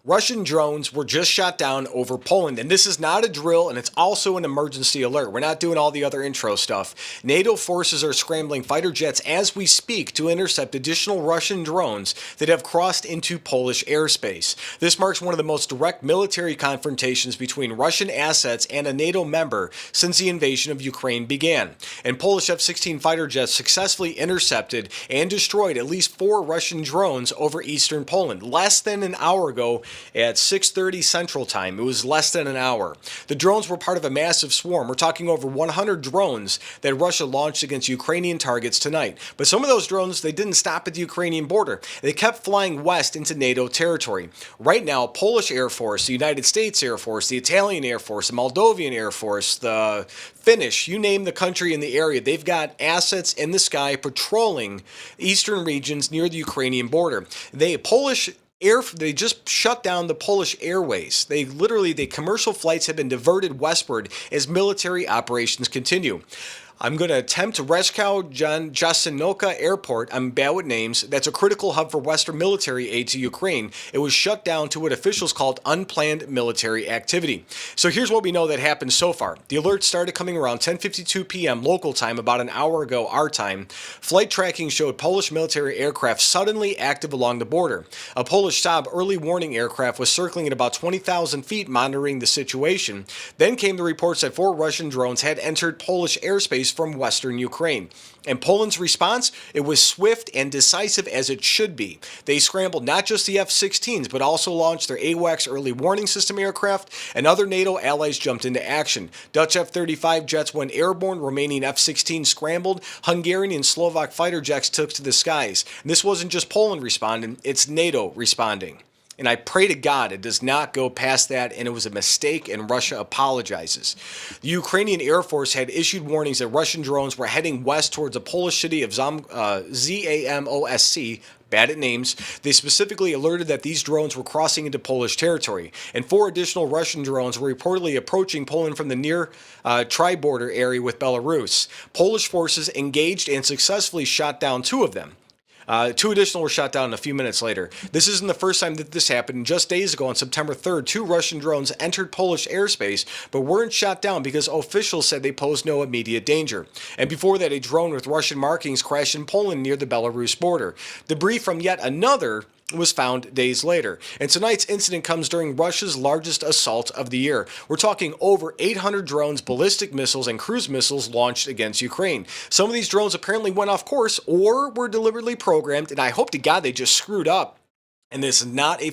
Russian drones were just shot down over Poland, and this is not a drill, and it's also an emergency alert. We're not doing all the other intro stuff. NATO forces are scrambling fighter jets as we speak to intercept additional Russian drones that have crossed into Polish airspace. This marks one of the most direct military confrontations between Russian assets and a NATO member since the invasion of Ukraine began. And Polish F-16 fighter jets successfully intercepted and destroyed at least 4 Russian drones over eastern Poland less than an hour ago at 6:30 Central Time. It was less than an hour. The drones were part of a massive swarm. We're talking over 100 drones that Russia launched against Ukrainian targets tonight. But some of those drones, they didn't stop at the Ukrainian border. They kept flying west into NATO territory. Right now, Polish Air Force, the United States Air Force, the Italian Air Force, the Moldovan Air Force, the Finnish, you name the country in the area, they've got assets in the sky patrolling eastern regions near the Ukrainian border. They just shut down the Polish airways. The commercial flights have been diverted westward as military operations continue. I'm going to attempt Rzeszów-Jasionka Airport. I'm bad with names. That's a critical hub for Western military aid to Ukraine. It was shut down to what officials called unplanned military activity. So here's what we know that happened so far. The alert started coming around 10:52 p.m. local time, about an hour ago our time. Flight tracking showed Polish military aircraft suddenly active along the border. A Polish Saab early warning aircraft was circling at about 20,000 feet monitoring the situation. Then came the reports that 4 Russian drones had entered Polish airspace from western Ukraine. And Poland's response, it was swift and decisive as it should be. They scrambled not just the F-16s, but also launched their AWACS early warning system aircraft, and other NATO allies jumped into action. Dutch F-35 jets went airborne, Romanian F-16s scrambled, Hungarian and Slovak fighter jets took to the skies. And this wasn't just Poland responding, it's NATO responding. And I pray to God it does not go past that and it was a mistake and Russia apologizes. The Ukrainian Air Force had issued warnings that Russian drones were heading west towards the Polish city of Zamość, bad at names. They specifically alerted that these drones were crossing into Polish territory, and 4 additional Russian drones were reportedly approaching Poland from the near tri-border area with Belarus. Polish forces engaged and successfully shot down 2 of them. 2 additional were shot down a few minutes later. This isn't the first time that this happened. Just days ago on September 3rd, 2 Russian drones entered Polish airspace but weren't shot down because officials said they posed no immediate danger. And before that, a drone with Russian markings crashed in Poland near the Belarus border. Debris from yet another was found days later. And tonight's incident comes during Russia's largest assault of the year. We're talking over 800 drones, ballistic missiles, and cruise missiles launched against Ukraine. Some of these drones apparently went off course or were deliberately programmed, and I hope to God they just screwed up. And this is not a